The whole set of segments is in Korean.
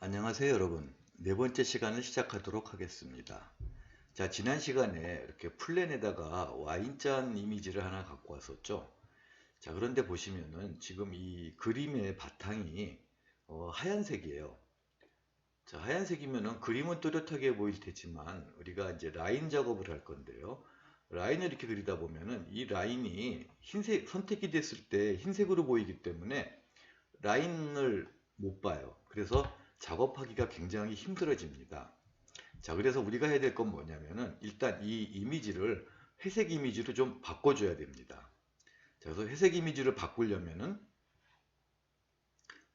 안녕하세요 여러분. 네 번째 시간을 시작하도록 하겠습니다. 자, 지난 시간에 이렇게 플랜에다가 와인잔 이미지를 하나 갖고 왔었죠. 자, 그런데 보시면은 지금 이 그림의 바탕이 하얀색이에요. 자, 하얀색이면은 그림은 또렷하게 보일 테지만 우리가 이제 라인 작업을 할 건데요. 라인을 이렇게 그리다 보면은 이 라인이 흰색 선택이 됐을 때 흰색으로 보이기 때문에 라인을 못 봐요. 그래서 작업하기가 굉장히 힘들어집니다. 자, 그래서 우리가 해야 될 건 뭐냐면은 일단 이 이미지를 회색 이미지로 좀 바꿔줘야 됩니다. 자, 그래서 회색 이미지를 바꾸려면은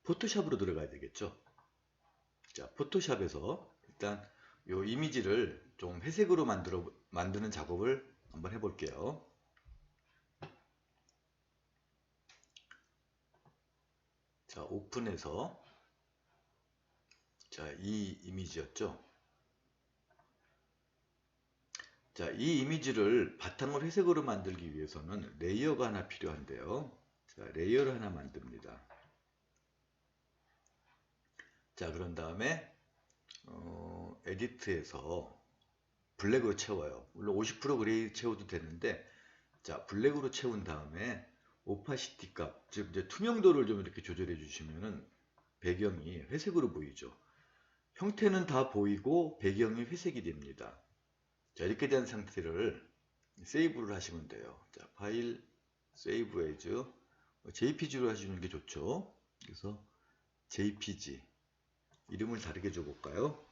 포토샵으로 들어가야 되겠죠. 자, 포토샵에서 일단 이 이미지를 좀 회색으로 만드는 작업을 한번 해볼게요. 자, 오픈해서 자, 이 이미지였죠. 자, 이 이미지를 바탕을 회색으로 만들기 위해서는 레이어가 하나 필요한데요. 자, 레이어를 하나 만듭니다. 자, 그런 다음에 에디트에서 블랙으로 채워요. 물론 50% 그레이 채워도 되는데, 자, 블랙으로 채운 다음에 오파시티 값, 즉 이제 투명도를 좀 이렇게 조절해 주시면은 배경이 회색으로 보이죠. 형태는 다 보이고 배경이 회색이 됩니다. 자, 이렇게 된 상태를 세이브를 하시면 돼요. 자, 파일, 세이브 에즈, JPG로 하시는 게 좋죠. 그래서 JPG, 이름을 다르게 줘볼까요?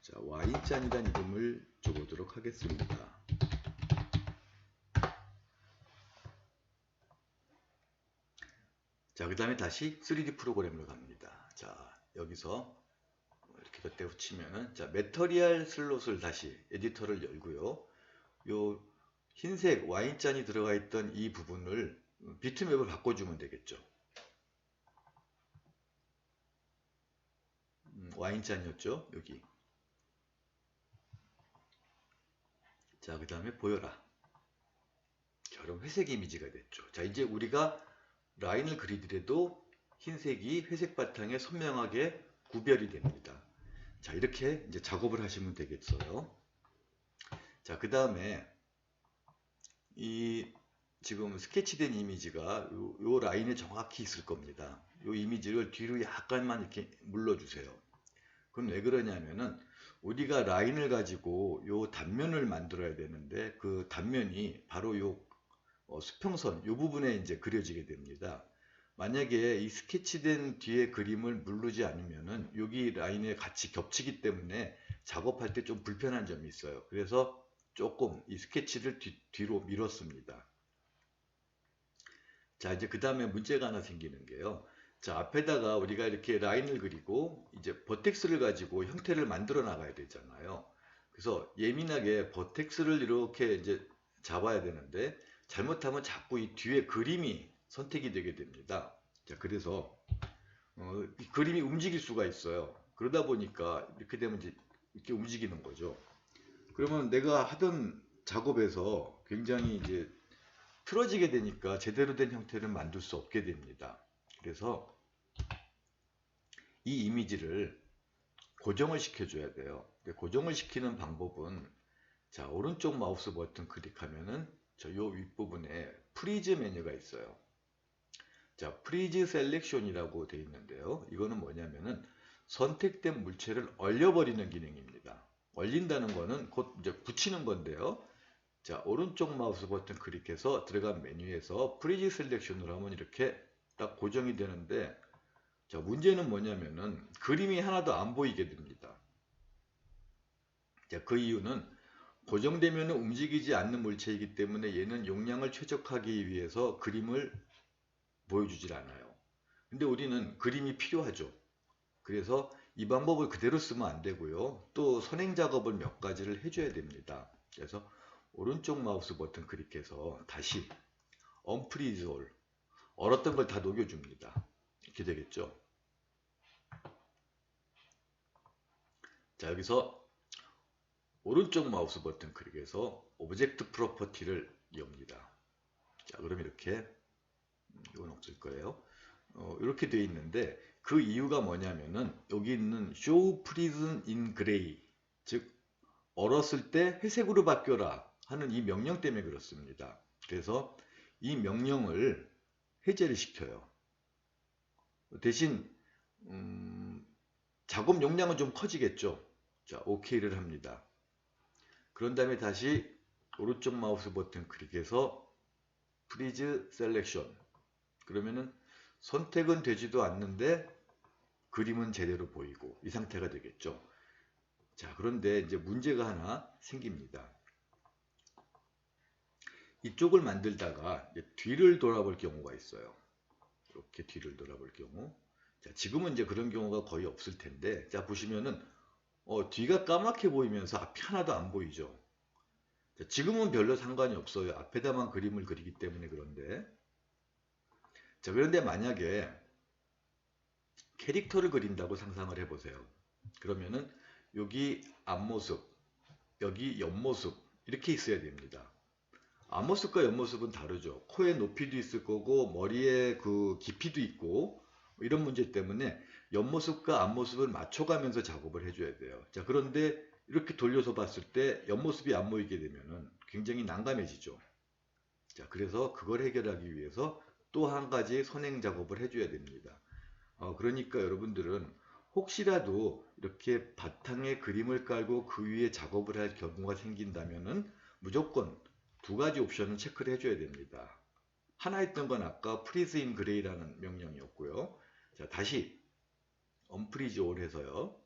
자, Y잔이란 이름을 줘보도록 하겠습니다. 자, 그 다음에 다시 3D 프로그램으로 갑니다. 자, 여기서 이렇게 덧대 붙이면은, 자, 메터리얼 슬롯을 다시 에디터를 열고요. 요 흰색 Y잔이 들어가 있던 이 부분을 비트맵을 바꿔주면 되겠죠. Y잔이었죠, 여기. 자, 그 다음에 보여라. 자, 그럼 회색 이미지가 됐죠. 자, 이제 우리가 라인을 그리더라도 흰색이 회색 바탕에 선명하게 구별이 됩니다. 자, 이렇게 이제 작업을 하시면 되겠어요. 자, 그 다음에 이 지금 스케치된 이미지가 요 라인에 정확히 있을 겁니다. 요 이미지를 뒤로 약간만 이렇게 물러주세요. 그건 왜 그러냐면은 우리가 라인을 가지고 요 단면을 만들어야 되는데 그 단면이 바로 요 수평선 요 부분에 이제 그려지게 됩니다. 만약에 이 스케치된 뒤에 그림을 누르지 않으면은 여기 라인에 같이 겹치기 때문에 작업할 때 좀 불편한 점이 있어요. 그래서 조금 이 스케치를 뒤로 밀었습니다. 자, 이제 그 다음에 문제가 하나 생기는 게요. 자, 앞에다가 우리가 이렇게 라인을 그리고 이제 버텍스를 가지고 형태를 만들어 나가야 되잖아요. 그래서 예민하게 버텍스를 이렇게 이제 잡아야 되는데 잘못하면 자꾸 이 뒤에 그림이 선택이 되게 됩니다. 자, 그래서 이 그림이 움직일 수가 있어요. 그러다 보니까 이렇게 되면 이제 이렇게 움직이는 거죠. 그러면 내가 하던 작업에서 굉장히 이제 틀어지게 되니까 제대로 된 형태를 만들 수 없게 됩니다. 그래서 이 이미지를 고정을 시켜줘야 돼요. 고정을 시키는 방법은 자, 오른쪽 마우스 버튼 클릭하면은 저 요 윗부분에 프리즈 메뉴가 있어요. 자, 프리즈 셀렉션이라고 되어 있는데요. 이거는 뭐냐면은 선택된 물체를 얼려버리는 기능입니다. 얼린다는 거는 곧 이제 붙이는 건데요. 자, 오른쪽 마우스 버튼 클릭해서 들어간 메뉴에서 프리즈 셀렉션으로 하면 이렇게 딱 고정이 되는데, 자, 문제는 뭐냐면은 그림이 하나도 안 보이게 됩니다. 자, 그 이유는 고정되면 움직이지 않는 물체이기 때문에 얘는 용량을 최적화하기 위해서 그림을 보여주질 않아요. 근데 우리는 그림이 필요하죠. 그래서 이 방법을 그대로 쓰면 안 되고요. 또 선행 작업을 몇 가지를 해줘야 됩니다. 그래서 오른쪽 마우스 버튼 클릭해서 다시 Unfreeze All, 얼었던 걸 다 녹여줍니다. 이렇게 되겠죠. 자, 여기서 오른쪽 마우스 버튼 클릭해서 오브젝트 프로퍼티를 엽니다. 자, 그럼 이렇게 이건 없을 거예요. 이렇게 되어 있는데 그 이유가 뭐냐면은 여기 있는 show prism in gray, 즉 얼었을 때 회색으로 바뀌어라 하는 이 명령 때문에 그렇습니다. 그래서 이 명령을 해제를 시켜요. 대신 작업 용량은 좀 커지겠죠. 자, OK를 합니다. 그런 다음에 다시 오른쪽 마우스 버튼 클릭해서 프리즈 셀렉션. 그러면은 선택은 되지도 않는데 그림은 제대로 보이고 이 상태가 되겠죠. 자, 그런데 이제 문제가 하나 생깁니다. 이쪽을 만들다가 이제 뒤를 돌아볼 경우가 있어요. 이렇게 뒤를 돌아볼 경우. 자, 지금은 이제 그런 경우가 거의 없을 텐데, 자, 보시면은 뒤가 까맣게 보이면서 앞이 하나도 안 보이죠. 자, 지금은 별로 상관이 없어요. 앞에다만 그림을 그리기 때문에. 그런데 자, 그런데 만약에 캐릭터를 그린다고 상상을 해보세요. 그러면은 여기 앞모습, 여기 옆모습 이렇게 있어야 됩니다. 앞모습과 옆모습은 다르죠. 코의 높이도 있을 거고 머리의 그 깊이도 있고 이런 문제 때문에 옆모습과 앞모습을 맞춰가면서 작업을 해줘야 돼요. 자, 그런데 이렇게 돌려서 봤을 때 옆모습이 안 보이게 되면은 굉장히 난감해지죠. 자, 그래서 그걸 해결하기 위해서 또 한 가지 선행 작업을 해줘야 됩니다. 그러니까 여러분들은 혹시라도 이렇게 바탕에 그림을 깔고 그 위에 작업을 할 경우가 생긴다면은 무조건 두 가지 옵션을 체크를 해줘야 됩니다. 하나 했던 건 아까 프리즈 인 그레이라는 명령이었고요. 자, 다시 언프리즈 올 해서요.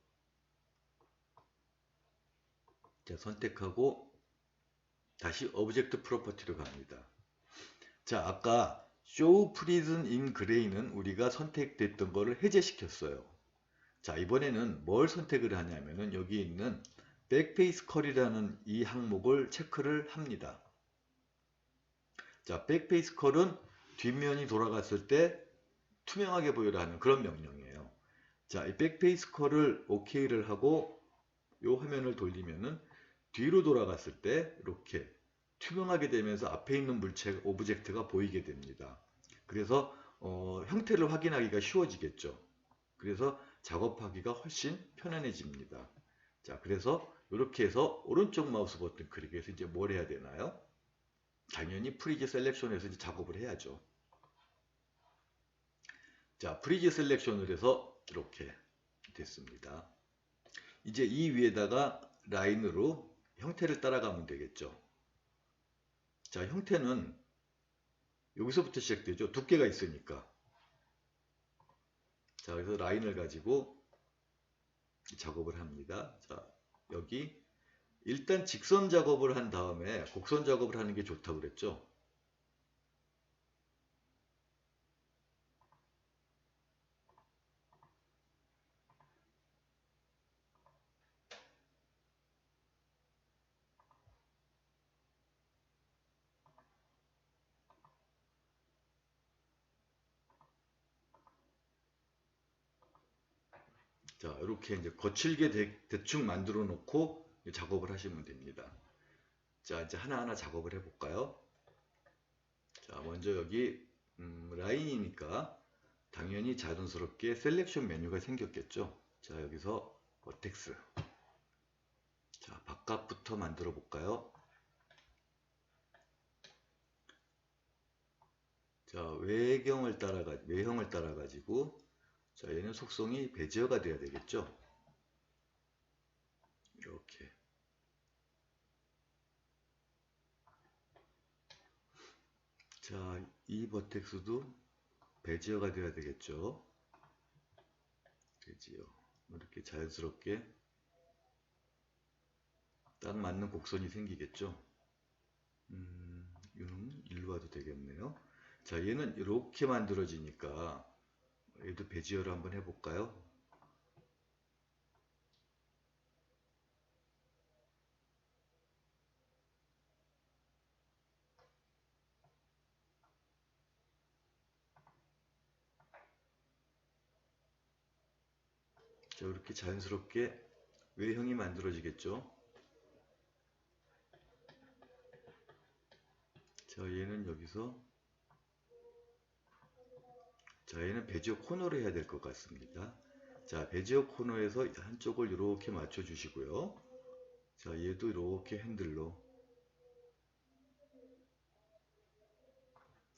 자, 선택하고 다시 오브젝트 프로퍼티로 갑니다. 자, 아까 show prism in gray는 우리가 선택됐던 거를 해제시켰어요. 자, 이번에는 뭘 선택을 하냐면은 여기 있는 백페이스 컬이라는 이 항목을 체크를 합니다. 자, 백페이스 컬은 뒷면이 돌아갔을 때 투명하게 보여라 하는 그런 명령이에요. 자, 이 백페이스 컬을 OK를 하고 이 화면을 돌리면은 뒤로 돌아갔을 때 이렇게 투명하게 되면서 앞에 있는 물체, 오브젝트가 보이게 됩니다. 그래서 형태를 확인하기가 쉬워지겠죠. 그래서 작업하기가 훨씬 편안해집니다. 자, 그래서 이렇게 해서 오른쪽 마우스 버튼 클릭해서 이제 뭘 해야 되나요? 당연히 프리즈 셀렉션에서 이제 작업을 해야죠. 자, 프리즈 셀렉션을 해서 이렇게 됐습니다. 이제 이 위에다가 라인으로 형태를 따라가면 되겠죠. 자, 형태는 여기서부터 시작되죠. 두께가 있으니까. 자, 그래서 라인을 가지고 작업을 합니다. 자, 여기 일단 직선 작업을 한 다음에 곡선 작업을 하는 게 좋다고 그랬죠. 자, 이렇게 이제 거칠게 대충 만들어 놓고 작업을 하시면 됩니다. 자, 이제 하나하나 작업을 해볼까요? 자, 먼저 여기 라인이니까 당연히 자연스럽게 셀렉션 메뉴가 생겼겠죠. 자, 여기서 버텍스. 자, 바깥부터 만들어 볼까요? 자, 외형을 따라가지고 자, 얘는 속성이 베지어가 돼야 되겠죠. 이렇게. 자, 이 버텍스도 베지어가 돼야 되겠죠. 베지어. 이렇게 자연스럽게 딱 맞는 곡선이 생기겠죠. 일로 와도 되겠네요. 자, 얘는 이렇게 만들어지니까 얘도 베지어를 한번 해볼까요? 자, 이렇게 자연스럽게 외형이 만들어지겠죠. 자, 얘는 여기서 자, 얘는 베지어 코너로 해야 될 것 같습니다. 자, 베지어 코너에서 한쪽을 이렇게 맞춰 주시고요. 자, 얘도 이렇게 핸들로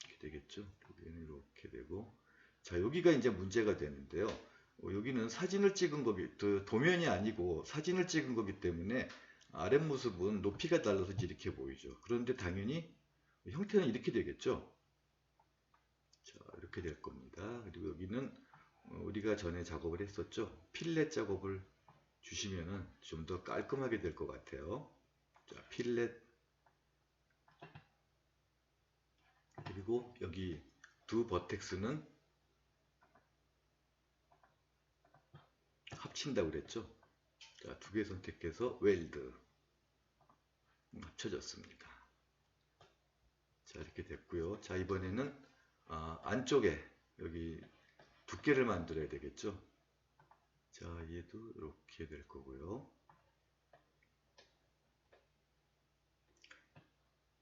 이렇게 되겠죠. 여기는 이렇게 되고, 자, 여기가 이제 문제가 되는데요. 여기는 사진을 찍은 거기, 도면이 아니고 사진을 찍은 거기 때문에 아랫모습은 높이가 달라서 이렇게 보이죠. 그런데 당연히 형태는 이렇게 되겠죠. 자, 이렇게 될 겁니다. 그리고 여기는 우리가 전에 작업을 했었죠. 필렛 작업을 주시면은 좀 더 깔끔하게 될 것 같아요. 자, 필렛. 그리고 여기 두 버텍스는 합친다고 그랬죠. 자, 두 개 선택해서 웰드. 합쳐졌습니다. 자, 이렇게 됐고요. 자, 이번에는 안쪽에 여기 두께를 만들어야 되겠죠. 자, 얘도 이렇게 될 거고요.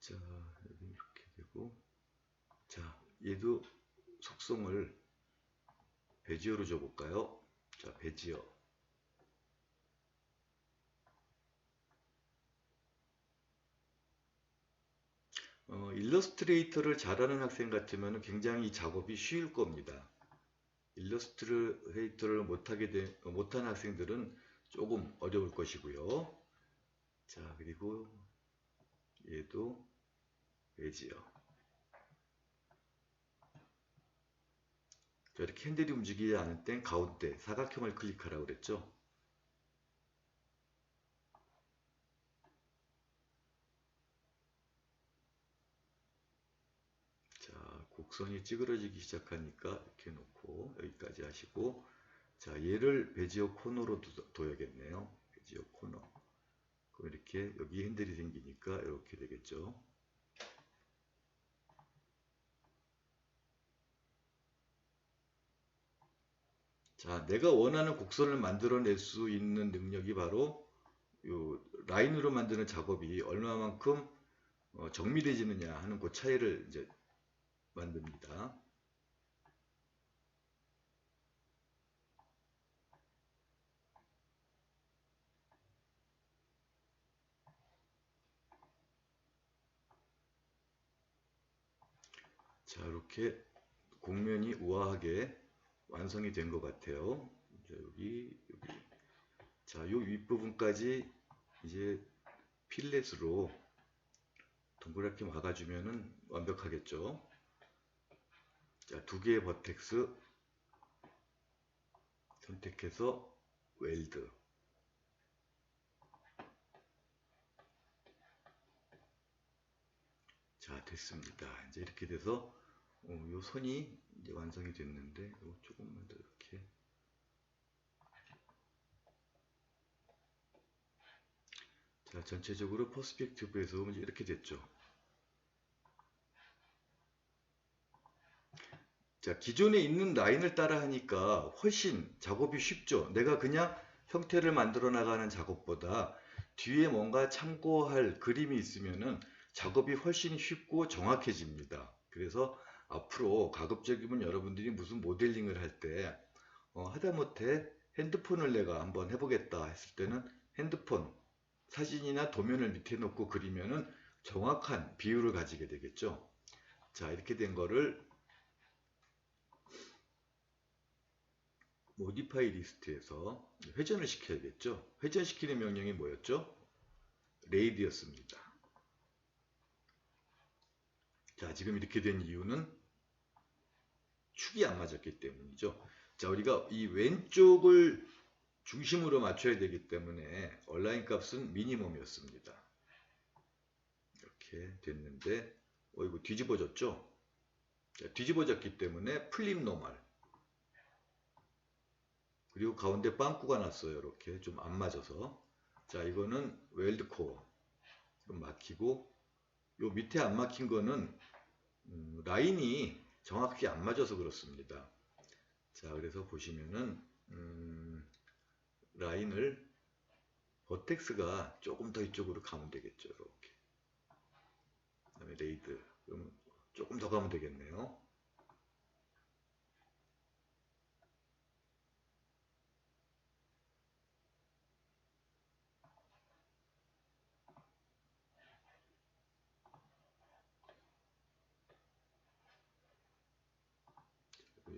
자, 여기 이렇게 되고, 자, 얘도 속성을 베지어로 줘볼까요? 자, 베지어. 일러스트레이터를 잘하는 학생 같으면 굉장히 이 작업이 쉬울 겁니다. 일러스트레이터를 못하는 학생들은 조금 어려울 것이고요. 자, 그리고 얘도 베지어. 자, 이렇게 핸들이 움직이지 않을 땐 가운데 사각형을 클릭하라고 그랬죠. 자, 곡선이 찌그러지기 시작하니까 이렇게 놓고 여기까지 하시고, 자, 얘를 베지어 코너로 둬야겠네요. 베지어 코너. 그럼 이렇게 여기 핸들이 생기니까 이렇게 되겠죠. 자, 내가 원하는 곡선을 만들어낼 수 있는 능력이 바로 요 라인으로 만드는 작업이 얼마만큼 정밀해지느냐 하는 그 차이를 이제 만듭니다. 자, 이렇게 곡면이 우아하게 완성이 된 것 같아요. 이제 여기. 자, 요 윗부분까지 이제 필렛으로 동그랗게 막아주면은 완벽하겠죠. 자, 두 개의 버텍스 선택해서 웰드. 자, 됐습니다. 이제 이렇게 돼서 요 선이 이제 완성이 됐는데 조금만 더 이렇게. 자, 전체적으로 퍼스펙티브에서 이제 이렇게 됐죠. 자, 기존에 있는 라인을 따라 하니까 훨씬 작업이 쉽죠. 내가 그냥 형태를 만들어 나가는 작업보다 뒤에 뭔가 참고할 그림이 있으면은 작업이 훨씬 쉽고 정확해집니다. 그래서 앞으로 가급적이면 여러분들이 무슨 모델링을 할 때 하다못해 핸드폰을 내가 한번 해보겠다 했을 때는 핸드폰 사진이나 도면을 밑에 놓고 그리면은 정확한 비율을 가지게 되겠죠. 자, 이렇게 된 거를 모디파이 리스트에서 회전을 시켜야겠죠. 회전시키는 명령이 뭐였죠? 레이드였습니다. 자, 지금 이렇게 된 이유는 축이 안 맞았기 때문이죠. 자, 우리가 이 왼쪽을 중심으로 맞춰야 되기 때문에 얼라인 값은 미니멈이었습니다. 이렇게 됐는데 이거 뒤집어졌죠? 자, 뒤집어졌기 때문에 플립 노멀. 그리고 가운데 빵꾸가 났어요. 이렇게 좀 안 맞아서. 자, 이거는 웰드 코어. 좀 막히고, 요 밑에 안 막힌 거는 라인이 정확히 안 맞아서 그렇습니다. 자, 그래서 보시면은 라인을 버텍스가 조금 더 이쪽으로 가면 되겠죠. 이렇게. 그다음에 레이드. 그럼 조금 더 가면 되겠네요.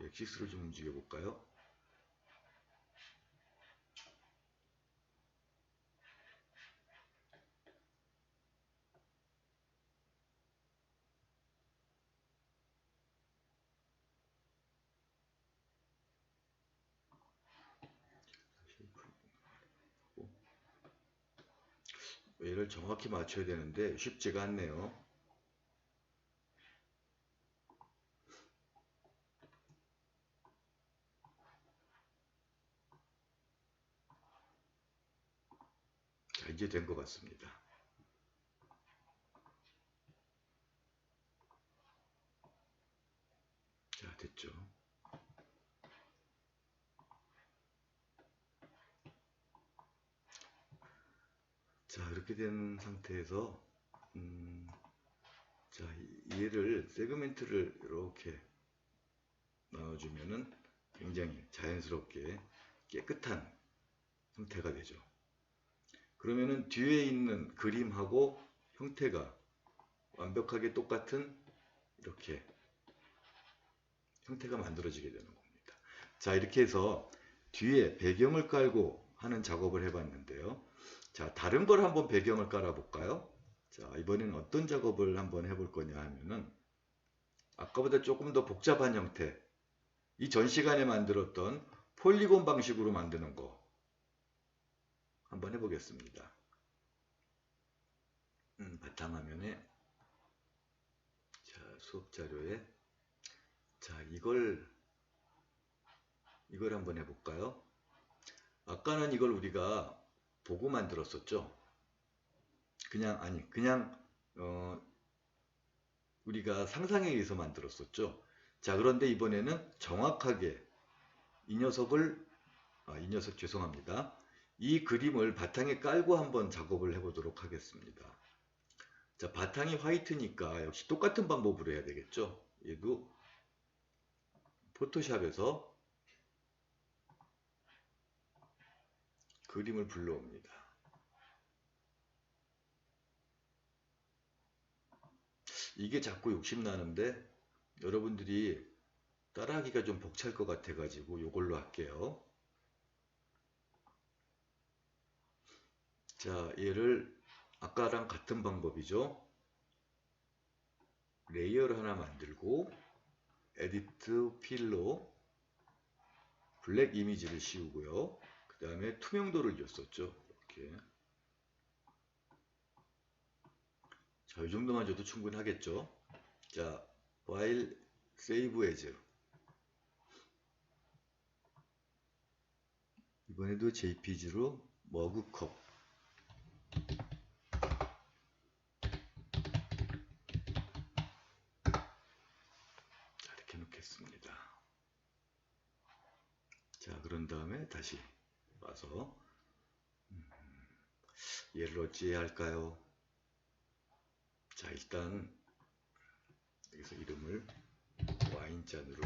엑시스로 좀 움직여 볼까요? 얘를 정확히 맞춰야 되는데 쉽지가 않네요. 자, 이제 된 것 같습니다. 자, 됐죠. 자, 이렇게 된 상태에서 자, 얘를 세그멘트를 이렇게 나눠주면은 굉장히 자연스럽게 깨끗한 형태가 되죠. 그러면은 뒤에 있는 그림하고 형태가 완벽하게 똑같은 이렇게 형태가 만들어지게 되는 겁니다. 자, 이렇게 해서 뒤에 배경을 깔고 하는 작업을 해봤는데요. 자, 다른 걸 한번 배경을 깔아 볼까요? 자, 이번에는 어떤 작업을 한번 해볼 거냐 하면은 아까보다 조금 더 복잡한 형태, 이 전 시간에 만들었던 폴리곤 방식으로 만드는 거 한번 해보겠습니다. 바탕화면에 자, 수업 자료에 자, 이걸 한번 해볼까요? 아까는 이걸 우리가 보고 만들었었죠. 그냥 우리가 상상에 의해서 만들었었죠. 자, 그런데 이번에는 정확하게 이 녀석 죄송합니다. 이 그림을 바탕에 깔고 한번 작업을 해보도록 하겠습니다. 자, 바탕이 화이트니까 역시 똑같은 방법으로 해야 되겠죠. 얘도 포토샵에서 그림을 불러옵니다. 이게 자꾸 욕심나는데 여러분들이 따라하기가 좀 벅찰 것 같아가지고 이걸로 할게요. 자, 얘를 아까랑 같은 방법이죠. 레이어를 하나 만들고 에디트 필로 블랙 이미지를 씌우고요. 그 다음에 투명도를 줬었죠. 이렇게. 자, 이 정도만 줘도 충분하겠죠. 자, 파일 세이브 에즈. 이번에도 JPG로 머그컵. 자, 이렇게 놓겠습니다. 자, 그런 다음에 다시 와서 얘를 어찌해야 할까요? 자, 일단 여기서 이름을 와인잔으로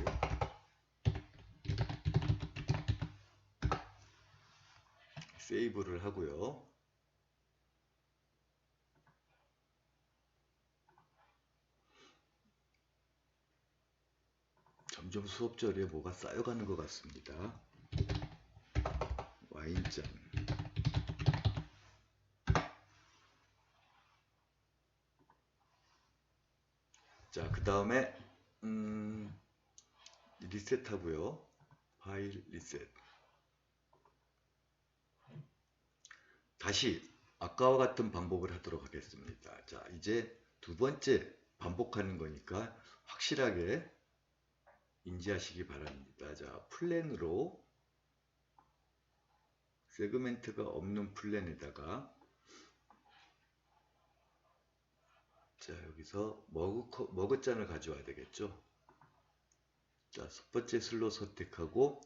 세이브를 하고요. 점점 수업 자료에 뭐가 쌓여가는 것 같습니다. 와인잔. 자, 그 다음에 리셋하고요. 파일 리셋. 다시 아까와 같은 방법을 하도록 하겠습니다. 자, 이제 두 번째 반복하는 거니까 확실하게 인지하시기 바랍니다. 자, 플랜으로 세그멘트가 없는 플랜에다가 자, 여기서 머그잔을 가져와야 되겠죠. 자, 첫 번째 슬롯 선택하고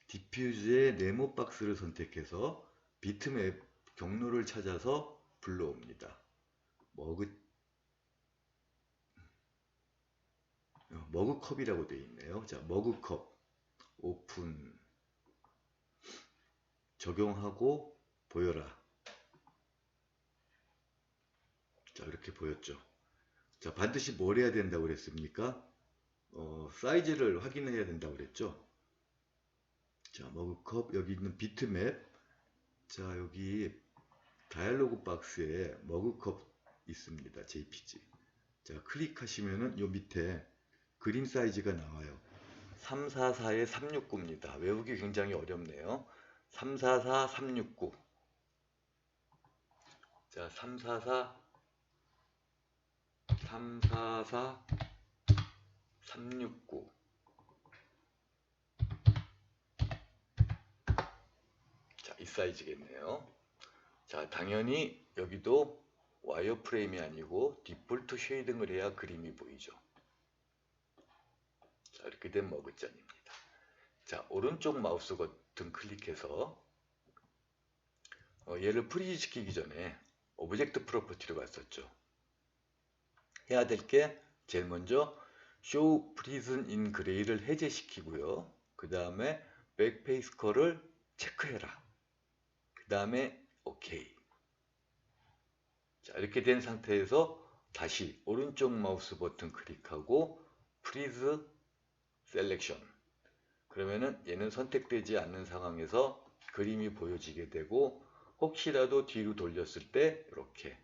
디퓨즈의 네모 박스를 선택해서 비트맵 경로를 찾아서 불러옵니다. 머그컵이라고 되어 있네요. 자, 머그컵 오픈 적용하고 보여라. 자, 이렇게 보였죠. 자, 반드시 뭘 해야 된다고 그랬습니까? 사이즈를 확인해야 된다고 그랬죠. 자, 머그컵 여기 있는 비트맵. 자, 여기 다이얼로그 박스에 머그컵 있습니다. JPG. 자, 클릭하시면은 요 밑에 그림 사이즈가 나와요. 344에 369입니다. 외우기 굉장히 어렵네요. 344, 369. 자, 344, 344, 369. 자, 이 사이즈겠네요. 자, 당연히 여기도 와이어프레임이 아니고 디폴트 쉐이딩을 해야 그림이 보이죠. 자, 이렇게 된 머그잔입니다. 자, 오른쪽 마우스 버튼 클릭해서 얘를 프리즈 시키기 전에 오브젝트 프로퍼티로 갔었죠. 해야 될 게 제일 먼저 Show Prism in Gray를 해제시키고요. 그 다음에 백페이스 컬을 체크해라. 그 다음에 OK. 자, 이렇게 된 상태에서 다시 오른쪽 마우스 버튼 클릭하고 Freeze Selection. 그러면은 얘는 선택되지 않는 상황에서 그림이 보여지게 되고, 혹시라도 뒤로 돌렸을 때 이렇게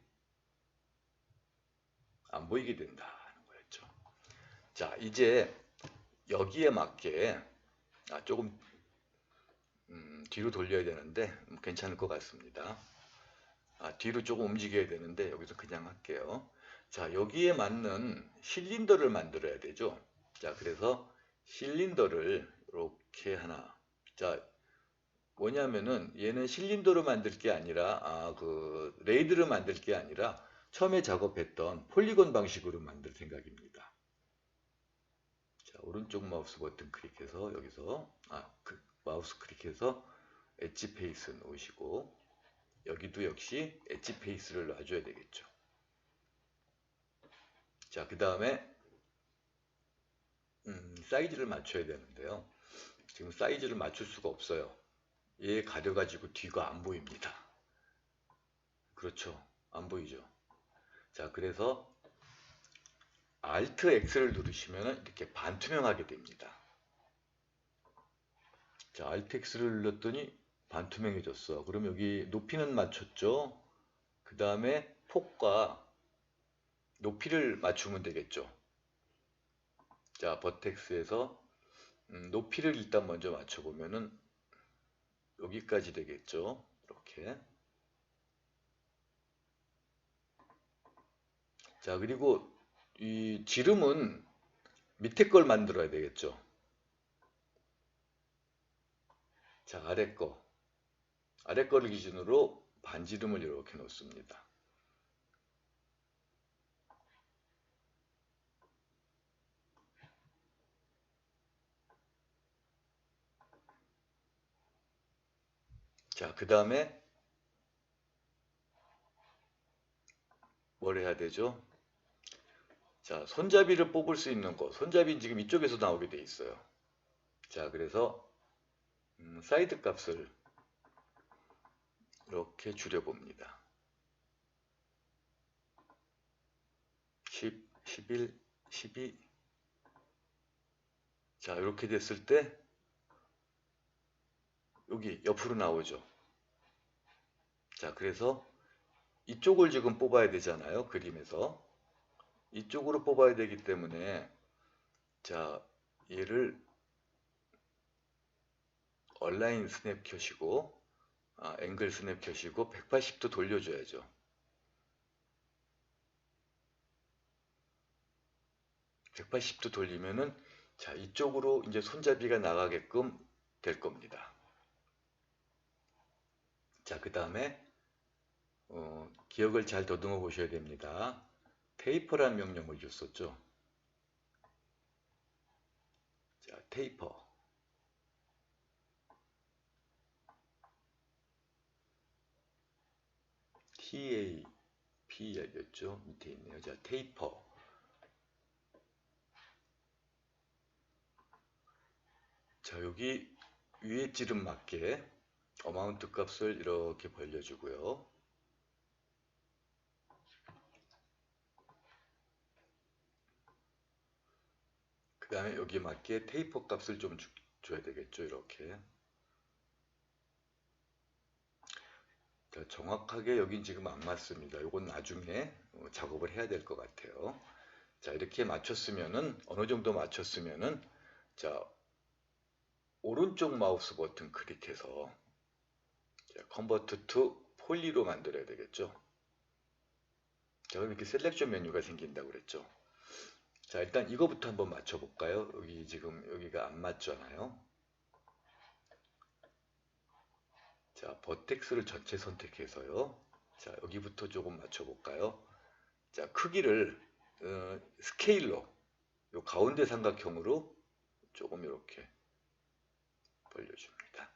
안 보이게 된다는 거였죠. 자, 이제 여기에 맞게 조금 뒤로 돌려야 되는데 괜찮을 것 같습니다. 뒤로 조금 움직여야 되는데 여기서 그냥 할게요. 자, 여기에 맞는 실린더를 만들어야 되죠. 자, 그래서 실린더를 이렇게 하나. 자, 뭐냐면은 얘는 실린더로 만들 게 아니라 레이드를 만들 게 아니라 처음에 작업했던 폴리곤 방식으로 만들 생각입니다. 자, 오른쪽 마우스 버튼 클릭해서 여기서 마우스 클릭해서 엣지 페이스 놓으시고, 여기도 역시 엣지 페이스를 놔줘야 되겠죠. 자, 그 다음에 사이즈를 맞춰야 되는데요. 지금 사이즈를 맞출 수가 없어요. 얘 가려가지고 뒤가 안 보입니다. 그렇죠. 안 보이죠. 자, 그래서 Alt X를 누르시면 이렇게 반투명하게 됩니다. 자, Alt X를 눌렀더니 반투명해졌어. 그럼 여기 높이는 맞췄죠. 그 다음에 폭과 높이를 맞추면 되겠죠. 자, 버텍스에서 높이를 일단 먼저 맞춰보면은 여기까지 되겠죠. 이렇게. 자, 그리고 이 지름은 밑에 걸 만들어야 되겠죠. 자, 아래 거를 기준으로 반지름을 이렇게 놓습니다. 자, 그 다음에 뭘 해야 되죠? 자, 손잡이를 뽑을 수 있는 거. 손잡이는 지금 이쪽에서 나오게 돼 있어요. 자, 그래서 사이드 값을 이렇게 줄여봅니다. 10, 11, 12. 자, 이렇게 됐을 때 여기 옆으로 나오죠. 자, 그래서 이쪽을 지금 뽑아야 되잖아요. 그림에서. 이쪽으로 뽑아야 되기 때문에, 자, 얘를 얼라인 스냅 켜시고, 앵글 스냅 켜시고 180도 돌려줘야죠. 180도 돌리면은, 자, 이쪽으로 이제 손잡이가 나가게끔 될 겁니다. 자, 그 다음에 기억을 잘 더듬어 보셔야 됩니다. 테이퍼라는 명령을 줬었죠. 자, 테이퍼. TAP였죠. 밑에 있네요. 자, 테이퍼. 자, 여기 위에 지름 맞게 어마운트 값을 이렇게 벌려주고요. 그 그 다음에 여기에 맞게 테이퍼 값을 좀 줘야 되겠죠. 이렇게. 자, 정확하게 여긴 지금 안 맞습니다. 이건 나중에 작업을 해야 될 것 같아요. 자, 이렇게 맞췄으면은, 어느 정도 맞췄으면은, 자, 오른쪽 마우스 버튼 클릭해서, 자, 컨버트 투 폴리로 만들어야 되겠죠. 자, 그럼 이렇게 셀렉션 메뉴가 생긴다고 그랬죠. 자, 일단 이거부터 한번 맞춰볼까요? 여기 지금 여기가 안 맞잖아요. 자, 버텍스를 전체 선택해서요. 자, 여기부터 조금 맞춰볼까요? 자, 크기를 스케일러, 요 가운데 삼각형으로 조금 이렇게 벌려줍니다.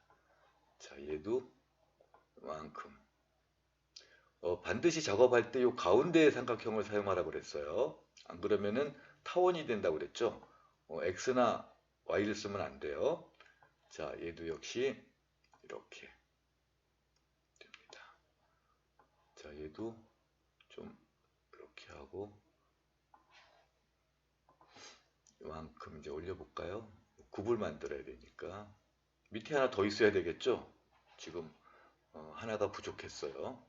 자, 얘도 이만큼. 반드시 작업할 때 요 가운데 삼각형을 사용하라고 그랬어요. 안 그러면은 타원이 된다고 그랬죠. X나 Y를 쓰면 안 돼요. 자, 얘도 역시 이렇게 됩니다. 자, 얘도 좀 이렇게 하고 이만큼 이제 올려볼까요? 굽을 만들어야 되니까 밑에 하나 더 있어야 되겠죠? 지금 하나가 부족했어요.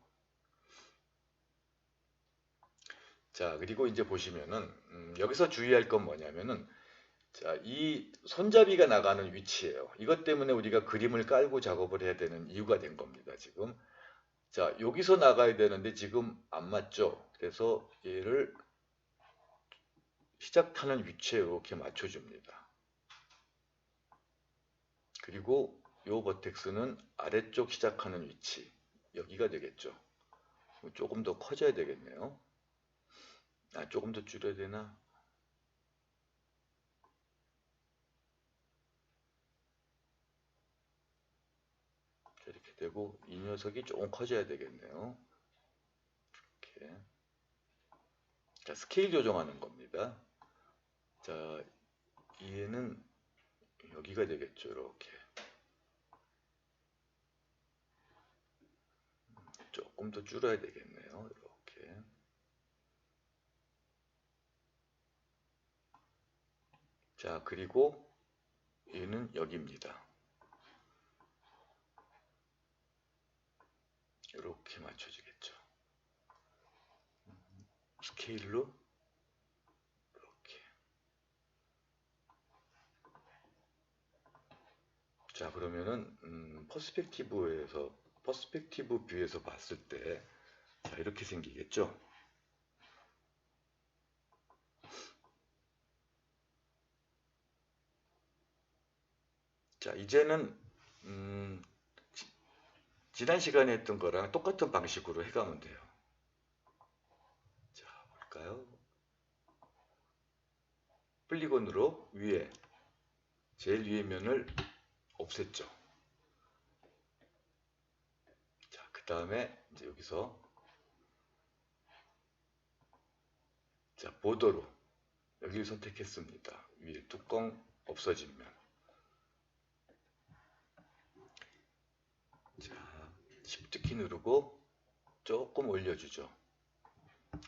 자, 그리고 이제 보시면은 여기서 주의할 건 뭐냐면은 자, 이 손잡이가 나가는 위치예요. 이것 때문에 우리가 그림을 깔고 작업을 해야 되는 이유가 된 겁니다. 지금 자, 여기서 나가야 되는데 지금 안 맞죠? 그래서 얘를 시작하는 위치에 이렇게 맞춰줍니다. 그리고 요 버텍스는 아래쪽 시작하는 위치 여기가 되겠죠. 조금 더 커져야 되겠네요. 조금 더 줄여야 되나? 이렇게 되고 이 녀석이 조금 커져야 되겠네요. 이렇게. 자, 스케일 조정하는 겁니다. 자, 얘는 여기가 되겠죠. 이렇게. 조금 더 줄여야 되겠네요. 이렇게. 자, 그리고 얘는 여기입니다. 이렇게 맞춰지겠죠. 스케일로 이렇게. 자, 그러면은 퍼스펙티브 뷰에서 봤을 때 자, 이렇게 생기겠죠. 자, 이제는 지난 시간에 했던 거랑 똑같은 방식으로 해가면 돼요. 자, 볼까요? 플리건으로 위에 제일 위에 면을 없앴죠. 자, 그 다음에 이제 여기서 자, 보더로 여기를 선택했습니다. 위에 뚜껑 없어진 면. 자, Shift 키 누르고 조금 올려주죠.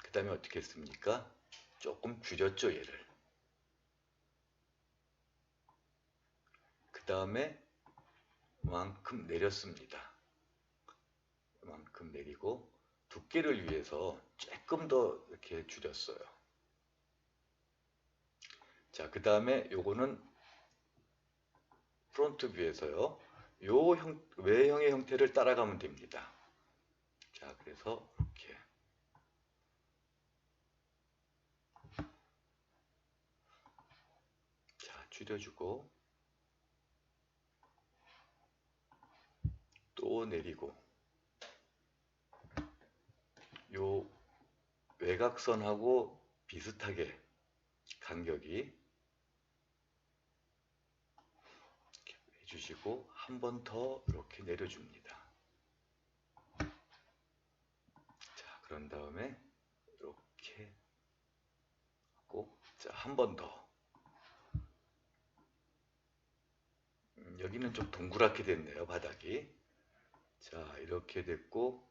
그 다음에 어떻게 했습니까? 조금 줄였죠, 얘를. 그 다음에 이만큼 내렸습니다. 이만큼 내리고 두께를 위해서 조금 더 이렇게 줄였어요. 자, 그 다음에 요거는 프론트 뷰에서요. 요 외형의 형태를 따라가면 됩니다. 자, 그래서 이렇게 자, 줄여주고 또 내리고 요 외곽선하고 비슷하게 간격이 이렇게 해주시고 한 번 더 이렇게 내려줍니다. 자, 그런 다음에 이렇게 하고 자, 한 번 더. 여기는 좀 동그랗게 됐네요, 바닥이. 자, 이렇게 됐고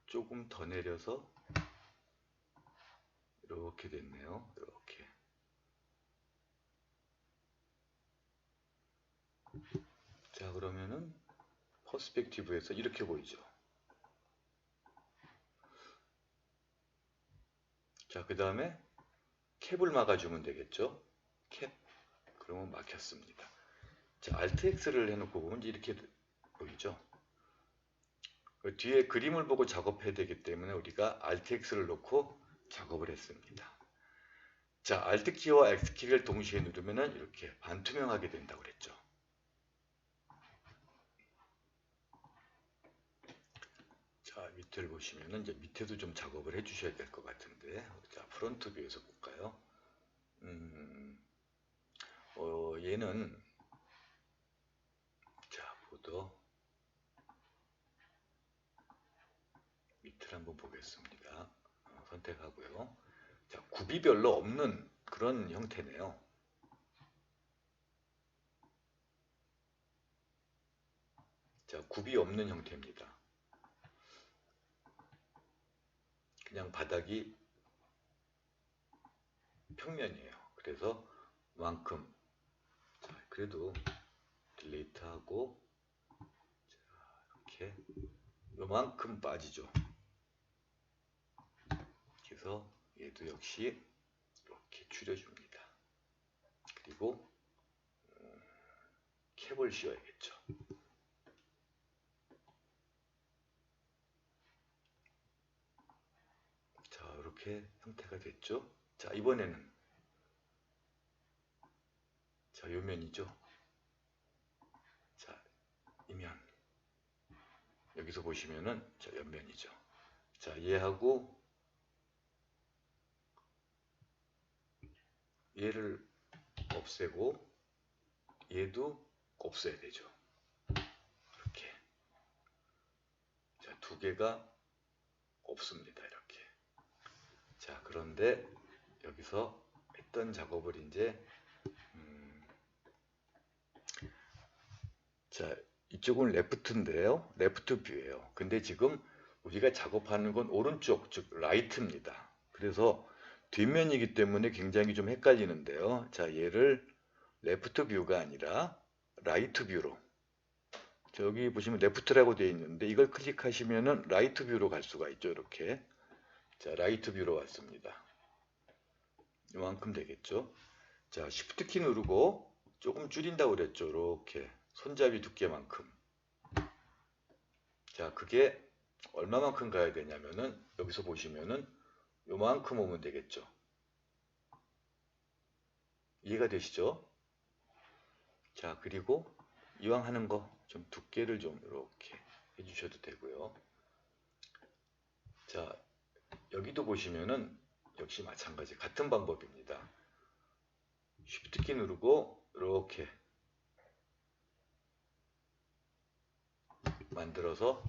조금 더 내려서 이렇게 됐네요. 이렇게. 자, 그러면은 퍼스펙티브에서 이렇게 보이죠. 자, 그 다음에 캡을 막아주면 되겠죠. 캡. 그러면 막혔습니다. 자, Alt X를 해놓고 보면 이렇게 보이죠. 그 뒤에 그림을 보고 작업해야 되기 때문에 우리가 Alt X를 놓고 작업을 했습니다. 자, Alt 키와 X 키를 동시에 누르면은 이렇게 반투명하게 된다고 그랬죠. 자, 밑을 보시면은 이제 밑에도 좀 작업을 해 주셔야 될 것 같은데. 자, 프론트 뷰에서 볼까요? 얘는, 자, 보더 밑을 한번 보겠습니다. 선택하고요. 자, 굽이 별로 없는 그런 형태네요. 자, 굽이 없는 형태입니다. 그냥 바닥이 평면이에요. 그래서 만큼, 자, 그래도 딜레이트하고, 자, 이렇게 요만큼 빠지죠. 그래서 얘도 역시 이렇게 줄여줍니다. 그리고 캡을 씌워야겠죠. 자, 이렇게 형태가 됐죠. 자, 이번에는 자, 요면이죠. 자, 이면 여기서 보시면은 자, 옆면이죠. 자, 얘하고 얘를 없애고 얘도 없애야 되죠. 이렇게. 자, 두 개가 없습니다. 이렇게. 자, 그런데 여기서 했던 작업을 이제 자, 이쪽은 레프트인데요. 레프트 뷰예요. 근데 지금 우리가 작업하는 건 오른쪽, 즉 라이트입니다. 그래서 뒷면이기 때문에 굉장히 좀 헷갈리는데요. 자, 얘를 레프트 뷰가 아니라 라이트 뷰로. 저기 보시면 레프트라고 되어 있는데 이걸 클릭하시면은 라이트 뷰로 갈 수가 있죠. 이렇게. 자, 라이트 뷰로 왔습니다. 이만큼 되겠죠. 자, Shift 키 누르고 조금 줄인다고 그랬죠. 이렇게 손잡이 두께만큼. 자, 그게 얼마만큼 가야 되냐면은 여기서 보시면은 요만큼 오면 되겠죠. 이해가 되시죠? 자, 그리고 이왕 하는 거 좀 두께를 좀 이렇게 해주셔도 되고요. 자, 여기도 보시면은 역시 마찬가지 같은 방법입니다. Shift 키 누르고 이렇게 만들어서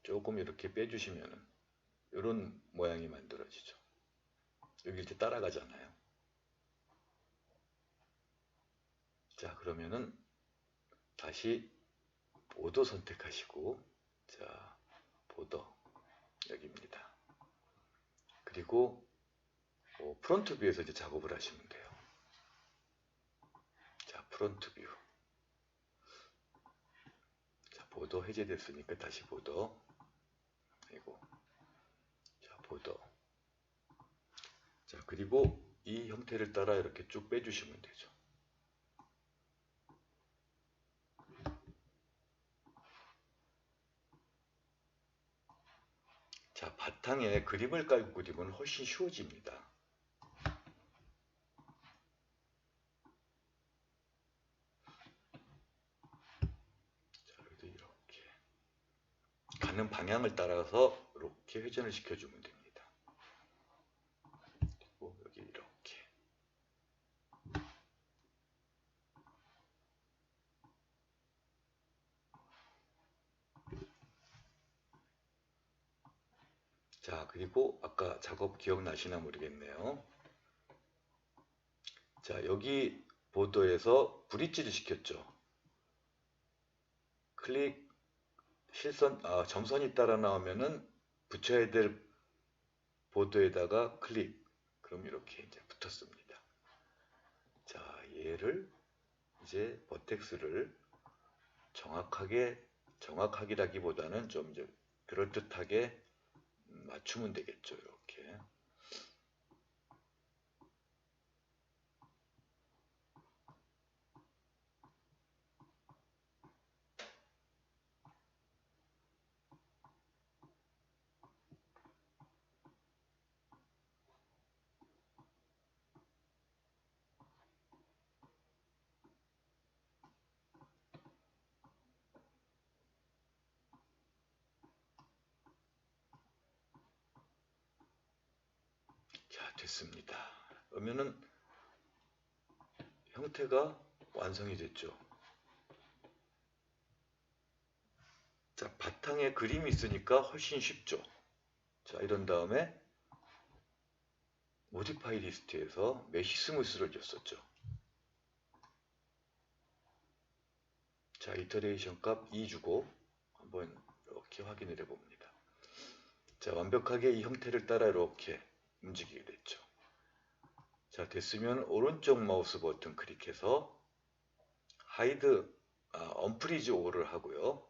조금 이렇게 빼주시면은 이런 모양이 만들어지죠. 여기 이렇게 따라가잖아요. 자, 그러면은 다시 보더 선택하시고, 자, 보더 여기입니다. 그리고 프론트 뷰에서 이제 작업을 하시면 돼요. 자, 프론트 뷰. 자, 보더 해제됐으니까 다시 보더. 그리고 자, 보더. 자, 그리고 이 형태를 따라 이렇게 쭉 빼주시면 되죠. 자, 바탕에 그림을 깔고 그리면 훨씬 쉬워집니다. 자, 여기도 이렇게 가는 방향을 따라서 이렇게 회전을 시켜주면 됩니다. 그리고 여기 이렇게. 자, 그리고 아까 작업 기억나시나 모르겠네요. 자, 여기 보더에서 브릿지를 시켰죠. 클릭 실선, 점선이 따라 나오면은 붙여야 될 보드에다가 클릭. 그럼 이렇게 이제 붙었습니다. 자, 얘를 이제 버텍스를 정확하기라기보다는 좀 이제 그럴듯하게 맞추면 되겠죠. 이렇게. 자, 됐습니다. 그러면은 형태가 완성이 됐죠. 자, 바탕에 그림이 있으니까 훨씬 쉽죠. 자, 이런 다음에 모디파이 리스트에서 메쉬 스무스를 줬었죠. 자, 이터레이션 값 2 주고 한번 이렇게 확인을 해봅니다. 자, 완벽하게 이 형태를 따라 이렇게 움직이게 됐죠. 자, 됐으면 오른쪽 마우스 버튼 클릭해서 하이드, 언프리즈 올을 하고요.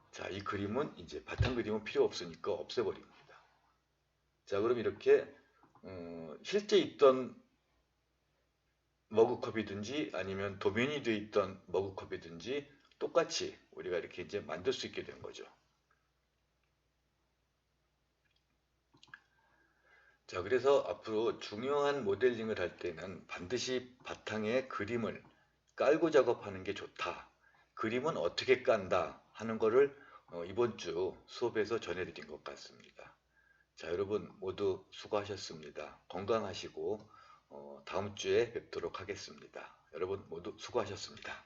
자, 이 그림은 이제 바탕 그림은 필요 없으니까 없애버립니다. 자, 그럼 이렇게 실제 있던 머그컵이든지 아니면 도면이 되어 있던 머그컵이든지 똑같이 우리가 이렇게 이제 만들 수 있게 된 거죠. 자, 그래서 앞으로 중요한 모델링을 할 때는 반드시 바탕에 그림을 깔고 작업하는 게 좋다. 그림은 어떻게 깐다 하는 거를 이번 주 수업에서 전해드린 것 같습니다. 자, 여러분 모두 수고하셨습니다. 건강하시고 다음 주에 뵙도록 하겠습니다. 여러분 모두 수고하셨습니다.